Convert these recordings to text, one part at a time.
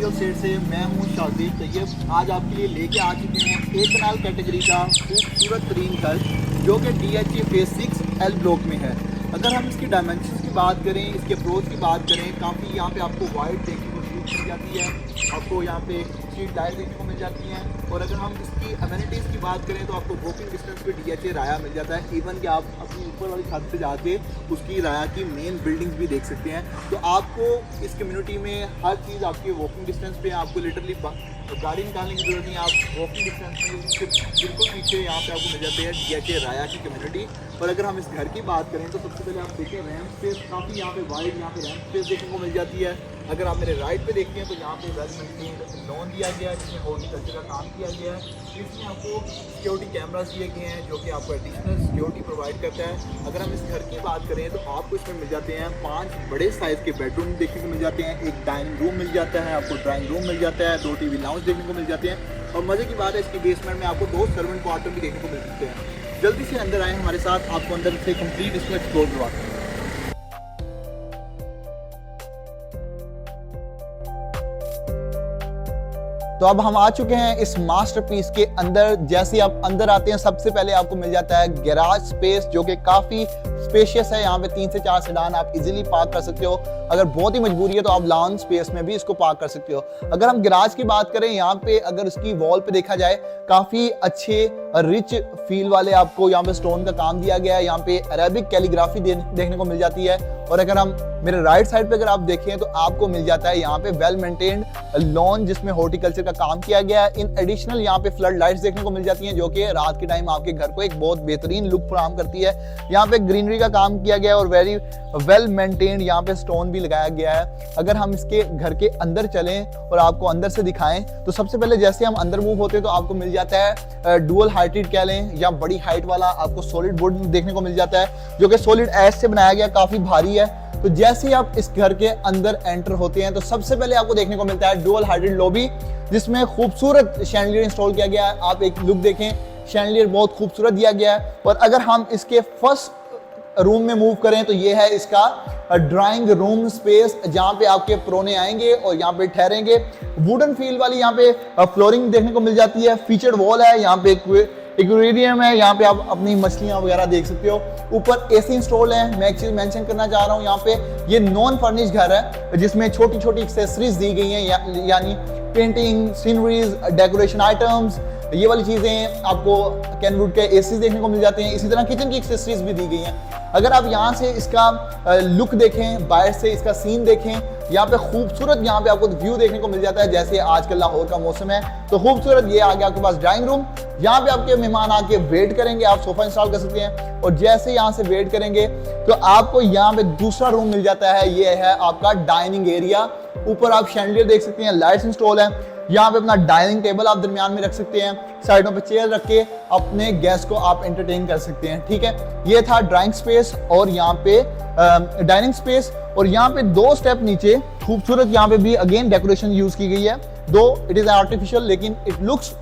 Real estate से मैं हूं शाहज़ेब तैयब। आज आपके लिए लेके आ चुके हैं एक कनाल कैटेगरी का खूबसूरत तरीन घर जो कि DHA फेज 6 L ब्लॉक में है। अगर हम इसकी डायमेंशन की बात करें, इसके अप्रोच की बात करें, काफ़ी यहाँ पे आपको वाइड देखने को मिल जाती है, आपको यहाँ पे स्ट्रीट लाइट देखने को मिल जाती हैं। और अगर हम इसकी अमेनिटीज़ की बात करें तो आपको वॉकिंग डिस्टेंस पे DHA राया मिल जाता है। इवन कि आप अपनी ऊपर वाली छत से जाके उसकी राया की मेन बिल्डिंग्स भी देख सकते हैं। तो आपको इस कम्युनिटी में हर चीज़ आपकी वॉकिंग डिस्टेंस पे, आपको लिटरली गाड़ी निकालने की जरूरत नहीं है। आप वॉकिंग डिस्टेंस में उसके बिल्कुल पीछे यहाँ पे आपको मिल जाते हैं DHA राया की कम्युनिटी। और अगर हम इस घर की बात करें तो सबसे पहले आप देखें रैम्प स्पेस, काफ़ी यहाँ पे वाइड यहाँ पे रैम्प स्पेस देखने को मिल जाती है। अगर आप मेरे राइट पे देखते हैं तो यहाँ पे वेल मेंटेन्ड लॉन दिया गया है जिसमें हॉर्टिकल्चर का काम किया गया है। इसमें आपको सिक्योरिटी कैमरास दिए गए हैं जो कि आपको एडिशनल सिक्योरिटी प्रोवाइड करता है। अगर हम इस घर की बात करें तो आपको इसमें मिल जाते हैं 5 बड़े साइज़ के बेडरूम देखने को मिल जाते हैं, एक डाइनिंग रूम मिल जाता है, आपको ड्राइंग रूम मिल जाता है, 2 TV लाउंज देखने को मिल जाते हैं। और मज़े की बात है इसकी बेसमेंट में आपको 2 सर्वेंट क्वार्टर भी देखने को मिल सकते हैं। जल्दी से अंदर आए हमारे साथ, आपको अंदर से कंप्लीट इसको एक्सप्लोर करवाते हैं। तो अब हम आ चुके हैं इस मास्टरपीस के अंदर। जैसे आप अंदर आते हैं सबसे पहले आपको मिल जाता है गैराज स्पेस जो कि काफ़ी स्पेशियस है। यहाँ पे 3 से 4 सेडान आप इजीली पार्क कर सकते हो। अगर बहुत ही मजबूरी है तो आप लॉन स्पेस में भी इसको पार्क कर सकते हो। अगर हम गैराज की बात करें, यहाँ पे अगर इसकी वॉल पे देखा जाए काफ़ी अच्छे रिच फील वाले आपको यहाँ पे स्टोन का काम दिया गया है। यहाँ पे अरेबिक कैलीग्राफी देखने को मिल जाती है। और अगर हम मेरे राइट साइड पे अगर आप देखें तो आपको मिल जाता है यहाँ पे वेल मेंटेन्ड लॉन जिसमें हॉर्टिकल्चर का काम किया गया है। इन एडिशनल यहाँ पे फ्लड लाइट्स देखने को मिल जाती हैं जो कि रात के टाइम आपके घर को एक बहुत बेहतरीन लुक फराहम करती है। यहाँ पे ग्रीनरी का काम किया गया है और वेरी वेल मेंटेन्ड यहाँ पे स्टोन भी लगाया गया है। अगर हम इसके घर के अंदर चलें और आपको अंदर से दिखाएं तो सबसे पहले जैसे हम अंदर मूव होते हैं तो आपको मिल जाता है डुअल हाइटेड कह लें या बड़ी हाइट वाला आपको सॉलिड वुड देखने को मिल जाता है जो कि सॉलिड ऐश से बनाया गया, काफी भारी है। तो जैसे ही आप इस घर के अंदर एंटर होते हैं तो सबसे पहले आपको देखने को मिलता है डुअल हाइटेड लॉबी जिसमें खूबसूरत शैंडलियर इंस्टॉल किया गया है। आप एक लुक देखें, शैंडलियर बहुत खूबसूरत दिया गया है। और अगर हम इसके फर्स्ट रूम में मूव करें तो ये है इसका ड्राइंग रूम स्पेस जहाँ पे आपके प्रोने आएंगे और यहाँ पे ठहरेंगे। वुडन फील वाली यहाँ पे फ्लोरिंग देखने को मिल जाती है। फीचर्ड वॉल है, यहाँ पे एक्वेरियम है, यहाँ पे आप अपनी मछलियाँ वगैरह देख सकते हो। ऊपर AC इंस्टॉल है। मैं एक चीज मेंशन करना चाह रहा हूँ, यहाँ पे ये नॉन फर्निश घर है जिसमें छोटी छोटी एक्सेसरीज दी गई हैं, यानी पेंटिंग, सीनरीज, डेकोरेशन आइटम्स, ये वाली चीजें आपको कैनवुड के एसीज देखने को मिल जाते हैं। इसी तरह किचन की एक्सेसरीज भी दी गई हैं। अगर आप यहाँ से इसका लुक देखें, बाहर से इसका सीन देखें, यहाँ पे खूबसूरत यहाँ पे आपको व्यू देखने को मिल जाता है। जैसे आजकल लाहौर का मौसम है तो खूबसूरत ये आ गया आपके पास ड्राइंग रूम। यहाँ पे आपके मेहमान आके वेट करेंगे, आप सोफा इंस्टॉल कर सकते हैं। और जैसे यहाँ से वेट करेंगे तो आपको यहाँ पे दूसरा रूम मिल जाता है, ये है आपका डाइनिंग एरिया। ऊपर आप शैंडलियर देख सकते हैं, लाइट्स इंस्टॉल है। यहाँ पे अपना डाइनिंग टेबल आप दरमियान में रख सकते हैं, साइडों पे चेयर रख के अपने गेस्ट को आप एंटरटेन कर सकते हैं। ठीक है, ये था ड्राइंग स्पेस और यहाँ पे डाइनिंग स्पेस। और यहाँ पे 2 स्टेप नीचे खूबसूरत यहाँ पे भी अगेन डेकोरेशन यूज की गई है। दो इट इज आर्टिफिशियल लेकिन इट लुक्स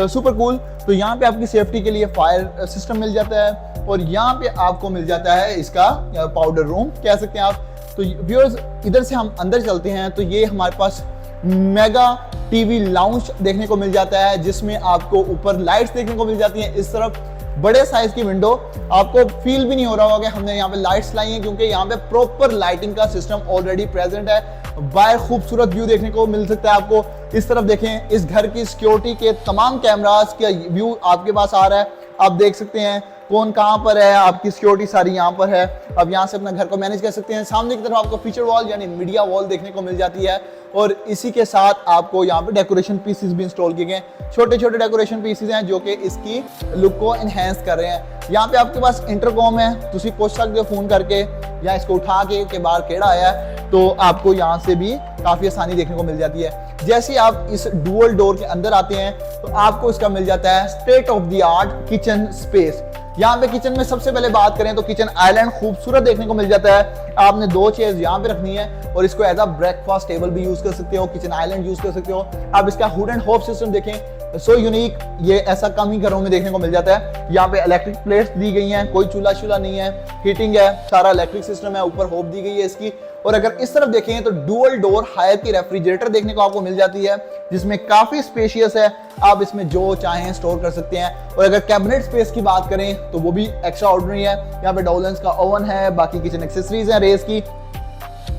सुपर कूल। तो यहाँ पे आपकी सेफ्टी के लिए फायर सिस्टम मिल जाता है और यहाँ पे आपको मिल जाता है इसका पाउडर रूम कह सकते हैं आप। तो व्यूअर्स इधर से हम अंदर चलते हैं तो ये हमारे पास मेगा TV लाउंज देखने को मिल जाता है जिसमें आपको ऊपर लाइट्स देखने को मिल जाती हैं। इस तरफ बड़े साइज की विंडो, आपको फील भी नहीं हो रहा होगा कि हमने यहाँ पे लाइट्स लाई हैं क्योंकि यहाँ पे प्रॉपर लाइटिंग का सिस्टम ऑलरेडी प्रेजेंट है। बाहर खूबसूरत व्यू देखने को मिल सकता है आपको। इस तरफ देखें, इस घर की सिक्योरिटी के तमाम कैमरास का व्यू आपके पास आ रहा है। आप देख सकते हैं कौन कहाँ पर है, आपकी सिक्योरिटी सारी यहाँ पर है। अब यहाँ से अपना घर को मैनेज कर सकते हैं। सामने की तरफ आपको फीचर वॉल यानी मीडिया वॉल देखने को मिल जाती है और इसी के साथ आपको यहाँ पे डेकोरेशन पीसेस भी इंस्टॉल किए गए। छोटे छोटे डेकोरेशन पीसेस हैं जो कि इसकी लुक को एनहेंस कर रहे हैं। यहाँ पे आपके पास इंटरकॉम है, तुम पूछ सकते हो फोन करके या इसको उठा के बाहर केड़ा आया है तो आपको यहाँ से भी काफी आसानी देखने को मिल जाती है। जैसे आप इस डुअल डोर के अंदर आते हैं तो आपको इसका मिल जाता है state of the art kitchen space. यहाँ पे किचन में सबसे पहले बात करें तो किचन आइलैंड खूबसूरत देखने को मिल जाता है। आपने 2 चेयर्स यहाँ पे रखनी है और इसको एज अ ब्रेकफास्ट टेबल भी यूज कर सकते हो, किचन आइलैंड यूज कर सकते हो। आप इसका हुड एंड होप सिस्टम देखें, सो यूनिक, ये ऐसा कम ही घरों में देखने को मिल जाता है। यहाँ पे इलेक्ट्रिक प्लेट्स दी गई हैं, कोई चूल्हा शूल्हा नहीं है, हीटिंग है, सारा इलेक्ट्रिक सिस्टम है, ऊपर होब दी गई है इसकी। और अगर इस तरफ देखें तो डुअल डोर हायर की रेफ्रिजरेटर देखने को आपको मिल जाती है, जिसमें काफी स्पेशियस है, आप इसमें जो चाहें स्टोर कर सकते हैं। और अगर कैबिनेट स्पेस की बात करें तो वो भी एक्स्ट्रा ऑर्डिनरी है। यहाँ पे डोलेंस का ओवन है, बाकी किचन एक्सेसरीज है रेस की,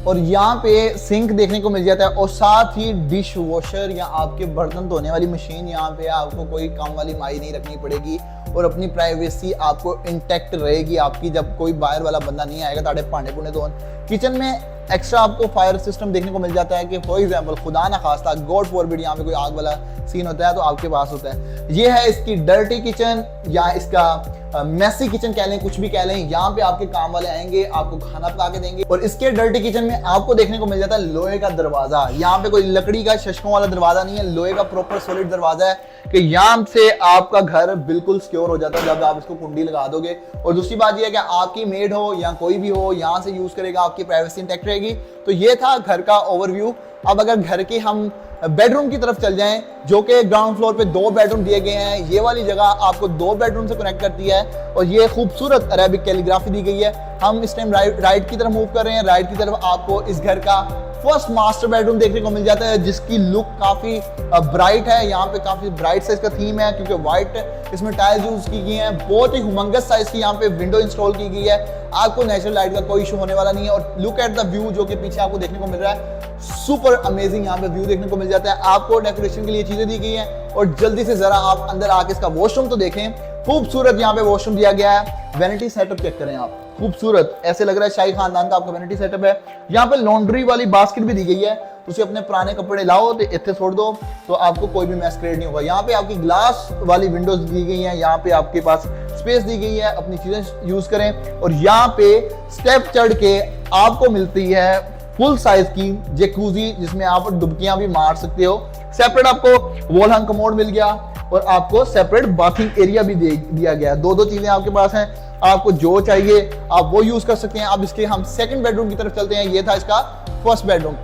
और यहाँ पे सिंक देखने को मिल जाता है, और साथ ही डिश वॉशर या आपके बर्तन धोने वाली मशीन यहाँ पे, आपको कोई काम वाली माई नहीं रखनी पड़ेगी और अपनी प्राइवेसी आपको इंटैक्ट रहेगी आपकी, जब कोई बाहर वाला बंदा नहीं आएगा ताड़े भांडे भुंडे धोन। किचन में एक्स्ट्रा आपको फायर सिस्टम देखने को मिल जाता है कि फॉर एग्जांपल खुदा ना खास्ता गॉड फॉरबिड यहाँ पे कोई आग वाला सीन होता है तो आपके पास होता है। ये है इसकी डर्टी किचन या इसका मैसी किचन कह लें, कुछ भी कह लें। यहाँ पे आपके काम वाले आएंगे, आपको खाना पका के देंगे। और इसके डर्टी किचन में आपको देखने को मिल जाता है लोहे का दरवाजा। यहाँ पे कोई लकड़ी का शशकों वाला दरवाजा नहीं है, लोहे का प्रॉपर सॉलिड दरवाजा है कि यहाँ से आपका घर बिल्कुल सिक्योर हो जाता है जब आप इसको कुंडी लगा दोगे। और दूसरी बात यह है कि आपकी मेड हो या कोई भी हो, यहाँ से यूज करेगा, आपकी प्राइवेसी इंटैक्ट रहेगी। तो ये था घर का ओवरव्यू। अब अगर घर की हम बेडरूम की तरफ चल जाएं, जो कि ग्राउंड फ्लोर पे 2 बेडरूम दिए गए हैं। ये वाली जगह आपको 2 बेडरूम से कनेक्ट करती है और ये खूबसूरत अरेबिक कैलीग्राफी दी गई है। हम इस टाइम राइट की तरफ मूव कर रहे हैं। राइट की तरफ आपको इस घर का फर्स्ट मास्टर बेडरूम देखने को मिल जाता है, जिसकी लुक काफी ब्राइट है। यहाँ पे काफी ब्राइट साइज का थीम है क्योंकि व्हाइट इसमें टाइल्स यूज की गई हैं। बहुत ही हुमंगस साइज की यहाँ पे विंडो इंस्टॉल की गई है। आपको नेचुरल लाइट का कोई इशू होने वाला नहीं है। और लुक एट द व्यू जो कि पीछे आपको देखने को मिल रहा है, सुपर अमेजिंग यहाँ पे व्यू देखने को मिल जाता है। आपको डेकोरेशन के लिए चीजें दी गई हैं। और जल्दी से जरा आप अंदर आके इसका वॉशरूम तो देखें, खूबसूरत यहाँ पे वॉशरूम दिया गया है। वैनिटी सेटअप चेक करें आप, खूबसूरत, ऐसे लग रहा है शाही खानदान का आपका वैनिटी सेटअप है। यहाँ पे लॉन्ड्री वाली बास्केट भी दी गई है, तुझे अपने पुराने कपड़े लाओ तो इतने छोड़ दो तो आपको कोई भी मैस क्रिएट नहीं होगा। यहाँ पे आपकी ग्लास वाली विंडोज दी गई हैं, यहाँ पे आपके पास स्पेस दी गई है, अपनी चीजें यूज करें। और यहाँ पे स्टेप चढ़ के आपको मिलती है फुल साइज की जैकूजी, जिसमें आप डुबकियां भी मार सकते हो। सेपरेट आपको वॉल हंग कमोड मिल गया और आपको सेपरेट बाथिंग एरिया भी दिया गया। 2 चीजें आपके पास हैं, आपको जो चाहिए आप वो यूज कर सकते हैं। अब इसके हम सेकंड बेडरूम की तरफ चलते हैं। ये था इसका फर्स्ट बेडरूम।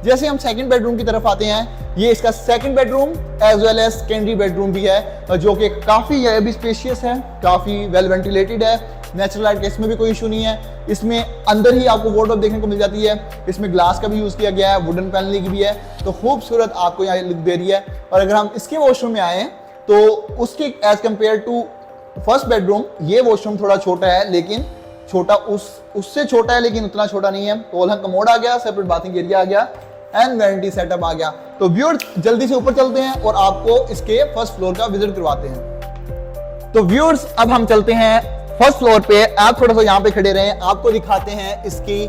जैसे हम सेकंड बेडरूम की तरफ आते हैं, ये इसका second bedroom as well as secondary bedroom भी है, जो कि काफी भी स्पेशियस है, काफी वेल वेंटिलेटेड है। नेचुरल लाइट का इसमें भी कोई इशू नहीं है। इसमें अंदर ही आपको वार्डरोब देखने को मिल जाती है। इसमें ग्लास का भी यूज किया गया है, वुडन पैनलिंग भी है, तो खूबसूरत आपको यहाँ लुक दे रही है। और अगर हम इसके वॉशरूम में आए तो उसके as compare to first bedroom ये वॉशरूम थोड़ा छोटा है, लेकिन छोटा उससे छोटा है लेकिन उतना छोटा नहीं है। वॉल हंग कमोड आ गया, सेपरेट बाथिंग एरिया आ गया एंड वैनिटी सेटअप आ गया। तो व्यूअर्स जल्दी से ऊपर चलते हैं और आपको इसके फर्स्ट फ्लोर का विजिट करवाते हैं। तो व्यूअर्स अब हम चलते हैं फर्स्ट फ्लोर पे। आप थोड़ा सा यहाँ पे खड़े रहें, आपको दिखाते हैं इसकी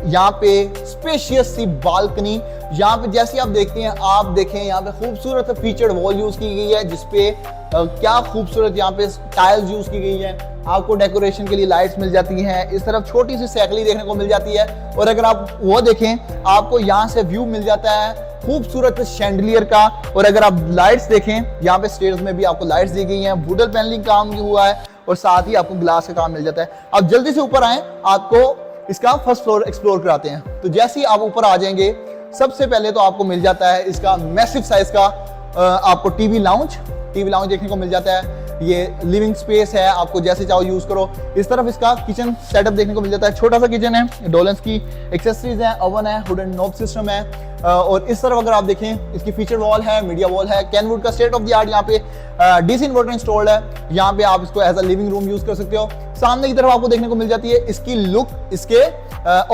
यहाँ पे स्पेशियस सी बालकनी। यहाँ पे जैसे आप देखते हैं, आप देखें यहाँ पे खूबसूरत फीचर्ड वॉल यूज की गई है, जिसपे क्या खूबसूरत यहाँ पे टाइल्स यूज की गई है। आपको डेकोरेशन के लिए लाइट्स मिल जाती हैं। इस तरफ छोटी सी साइकिल देखने को मिल जाती है। और अगर आप वो देखें, आपको यहाँ से व्यू मिल जाता है खूबसूरत शैंडलियर का। और अगर आप लाइट्स देखें, यहाँ पे स्टेयर्स में भी आपको लाइट्स दी गई हैं, वुडन पैनलिंग काम हुआ है और साथ ही आपको ग्लास का काम मिल जाता है। आप जल्दी से ऊपर आए, आपको इसका फर्स्ट फ्लोर एक्सप्लोर कराते हैं। तो जैसे ही आप ऊपर आ जाएंगे, सबसे पहले तो आपको मिल जाता है इसका मैसिव साइज का आपको टीवी लाउंज देखने को मिल जाता है। ये लिविंग स्पेस है, आपको जैसे चाहो यूज करो। इस तरफ इसका किचन सेटअप देखने को मिल जाता है, छोटा सा किचन है, डोलेंस की एक्सेसरीज है, ओवन है, वुडन नॉब सिस्टम है। और इस तरफ अगर आप देखें, इसकी फीचर वॉल है, मीडिया वॉल है, कैनवुड का स्टेट ऑफ द आर्ट यहाँ पे डीसी इन्वर्टर इंस्टॉल्ड है। यहाँ पे आप इसको as a living room use कर सकते हो। सामने की तरफ आपको देखने को मिल जाती है इसकी लुक, इसके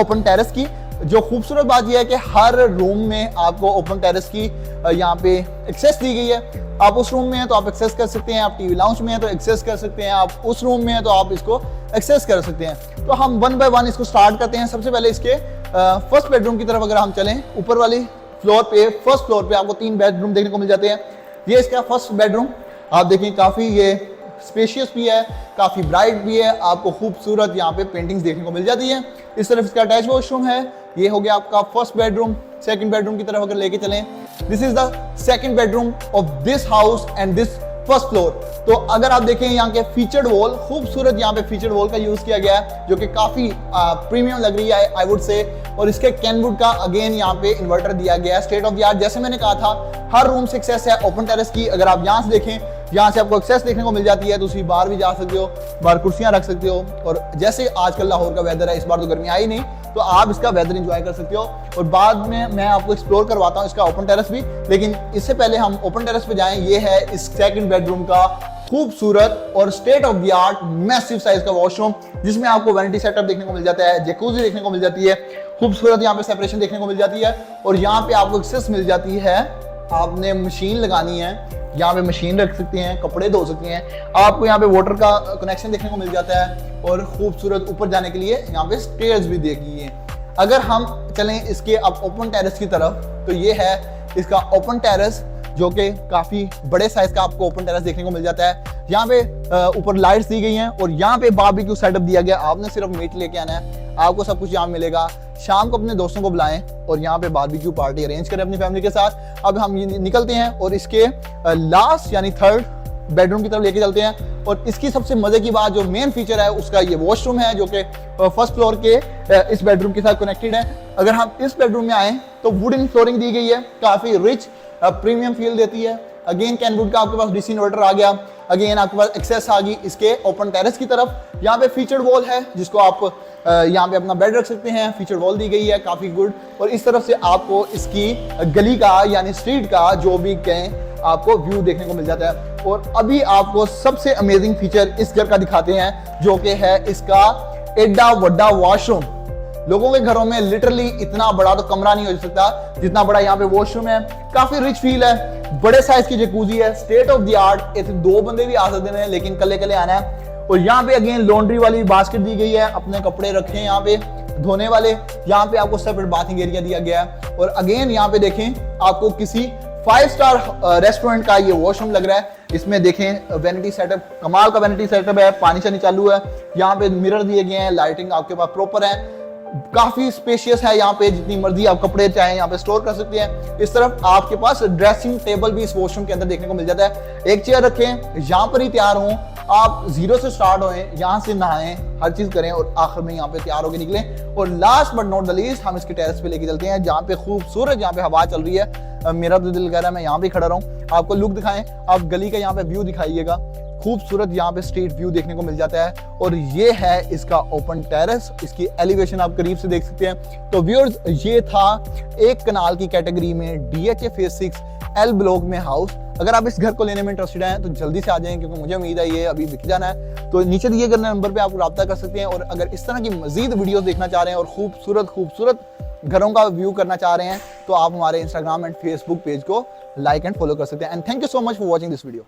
ओपन टेरेस की। जो खूबसूरत बात यह है कि हर रूम में आपको ओपन टेरेस की यहाँ पे एक्सेस दी गई है। आप उस रूम में हैं तो आप एक्सेस कर सकते हैं, आप टीवी लाउंज में हैं तो एक्सेस कर सकते हैं, आप उस रूम में हैं तो आप इसको एक्सेस कर सकते हैं। तो हम 1 बाय 1 इसको स्टार्ट करते हैं। सबसे पहले इसके फर्स्ट बेडरूम की तरफ अगर हम चलें, ऊपर वाली फ्लोर पे, फर्स्ट फ्लोर पे आपको 3 बेडरूम देखने को मिल जाते हैं। ये इसका फर्स्ट बेडरूम, आप देखें काफी ये स्पेशियस भी है, काफी ब्राइट भी है। आपको खूबसूरत यहाँ पे पेंटिंग्स देखने को मिल जाती है। इस तरफ इसका अटैच वॉशरूम है। ये हो गया आपका फर्स्ट बेडरूम। सेकंड बेडरूम की तरफ अगर लेके चलें, this is the second bedroom of this house and this first floor. तो अगर आप देखें यहाँ के फीचर्ड वॉल, खूबसूरत यहाँ पे फीचर्ड वॉल का यूज किया गया है जो कि काफी प्रीमियम लग रही है आई वुड से। और इसके कैनवुड का अगेन यहाँ पे इन्वर्टर दिया गया है, स्टेट ऑफ द आर्ट। जैसे मैंने कहा था हर रूम से एक्सेस है ओपन टेरेस की। अगर आप यहाँ से देखें, यहाँ से आपको एक्सेस देखने को मिल जाती है, दूसरी बाहर भी जा सकते हो, बाहर कुर्सियां रख सकते हो। और जैसे आजकल लाहौर का वेदर है, इस बार तो गर्मी आई नहीं, तो आप इसका वेदर एंजॉय कर सकते हो। और बाद में मैं आपको एक्सप्लोर करवाता हूँ इसका ओपन टेरेस भी, लेकिन इससे पहले हम ओपन टेरेस पे जाएं। ये है इस सेकंड बेडरूम का खूबसूरत और state of the art massive size का वॉशरूम, जिसमें आपको वैनिटी सेटअप देखने को मिल जाता है, जैकूजी देखने को मिल जाती है, खूबसूरत यहाँ पे सेपरेशन देखने को मिल जाती है। और यहाँ पे आपको एक्सेस मिल जाती है, आपने मशीन लगानी है, यहाँ पे मशीन रख सकते हैं, कपड़े धो सकते हैं। आपको यहाँ पे वाटर का कनेक्शन देखने को मिल जाता है। और खूबसूरत ऊपर जाने के लिए यहाँ पे स्टेयर्स भी देखी है। अगर हम चलें इसके अब ओपन टेरेस की तरफ, तो ये है इसका ओपन टेरेस, जो कि काफी बड़े साइज का आपको ओपन टेरेस देखने को मिल जाता है। यहाँ पे ऊपर लाइट्स दी गई हैं और यहाँ पे बारबेक्यू सेटअप दिया गया। आपने सिर्फ मीट लेके आना है, आपको सब कुछ यहाँ मिलेगा। शाम को अपने दोस्तों को बुलाएं और यहाँ पे बारबेक्यू पार्टी अरेंज करें अपनी फैमिली के साथ। अब हम निकलते हैं और इसके लास्ट यानी थर्ड बेडरूम की तरफ लेके चलते हैं। और इसकी सबसे मजे की बात, जो मेन फीचर है उसका, ये वॉशरूम है जो कि फर्स्ट फ्लोर के इस बेडरूम के साथ कनेक्टेड है। अगर हम इस बेडरूम में आए तो वुडन फ्लोरिंग दी गई है, काफी रिच प्रीमियम फील देती है। अगेन कैनवुड का आपके पास डीसी इन्वर्टर आ गया। अगेन आपके पास एक्सेस आ गई इसके ओपन टेरेस की तरफ। यहाँ पे फीचर्ड वॉल है जिसको आप यहाँ पे अपना बेड रख सकते हैं। फीचर्ड वॉल दी गई है, काफी गुड। और इस तरफ से आपको इसकी गली का यानी स्ट्रीट का जो भी कहें आपको व्यू देखने को मिल जाता है। और अभी आपको सबसे अमेजिंग फीचर इस घर का दिखाते हैं, जो कि है इसका एडा वड्डा वॉशरूम। लोगों के घरों में लिटरली इतना बड़ा तो कमरा नहीं हो सकता जितना बड़ा यहाँ पे वॉशरूम है। काफी रिच फील है, बड़े साइज की जकूजी है, स्टेट ऑफ द आर्ट। इतने दो बंदे भी आ सकते हैं, लेकिन कले कले आना है। और यहाँ पे अगेन लॉन्ड्री वाली बास्केट दी गई है, अपने कपड़े रखें यहाँ पे धोने वाले। यहाँ पे आपको सेपरेट बाथिंग एरिया दिया गया है। और अगेन यहाँ पे देखें, आपको किसी 5 स्टार रेस्टोरेंट का ये वॉशरूम लग रहा है। इसमें देखें वैनिटी सेटअप, कमाल का वैनिटी सेटअप है, पानी शानी चालू है। यहाँ पे मिरर दिए गए हैं, लाइटिंग आपके पास प्रॉपर है, काफी स्पेशियस है। यहाँ पे जितनी मर्जी आप कपड़े चाहें यहाँ पे स्टोर कर सकते हैं। इस तरफ आपके पास ड्रेसिंग टेबल भी इस वॉशरूम के अंदर देखने को मिल जाता है। एक चेयर रखें, यहाँ पर ही तैयार हों, आप जीरो से स्टार्ट होएं, यहाँ से नहाएं, हर चीज करें और आखिर में यहाँ पे तैयार होकर निकलें। और last but not the least, हम इसके टेरेस पे लेके चलते हैं, जहाँ पे खूबसूरत यहाँ पे हवा चल रही है। मेरा तो दिल कह रहा है मैं यहाँ पे खड़ा रहूं, आपको लुक दिखाएं। आप गली का यहाँ पे व्यू दिखाइएगा, खूबसूरत यहाँ पे स्ट्रीट व्यू देखने को मिल जाता है। और ये है इसका ओपन टेरेस, इसकी एलिवेशन आप करीब से देख सकते हैं। तो व्यूअर्स, ये था एक कनाल की कैटेगरी में DHA फेज 6 L ब्लॉक में हाउस। अगर आप इस घर को लेने में इंटरेस्टेड हैं तो जल्दी से आ जाएं, क्योंकि मुझे उम्मीद है ये अभी बिक जाना है। तो नीचे दिए गए नंबर पे आप रब्ता कर सकते हैं। और अगर इस तरह की मजीद वीडियोस देखना चाह रहे हैं और खूबसूरत घरों का व्यू करना चाह रहे हैं, तो आप हमारे इंस्टाग्राम एंड फेसबुक पेज को लाइक एंड फॉलो कर सकते हैं। And thank you so much for watching this video.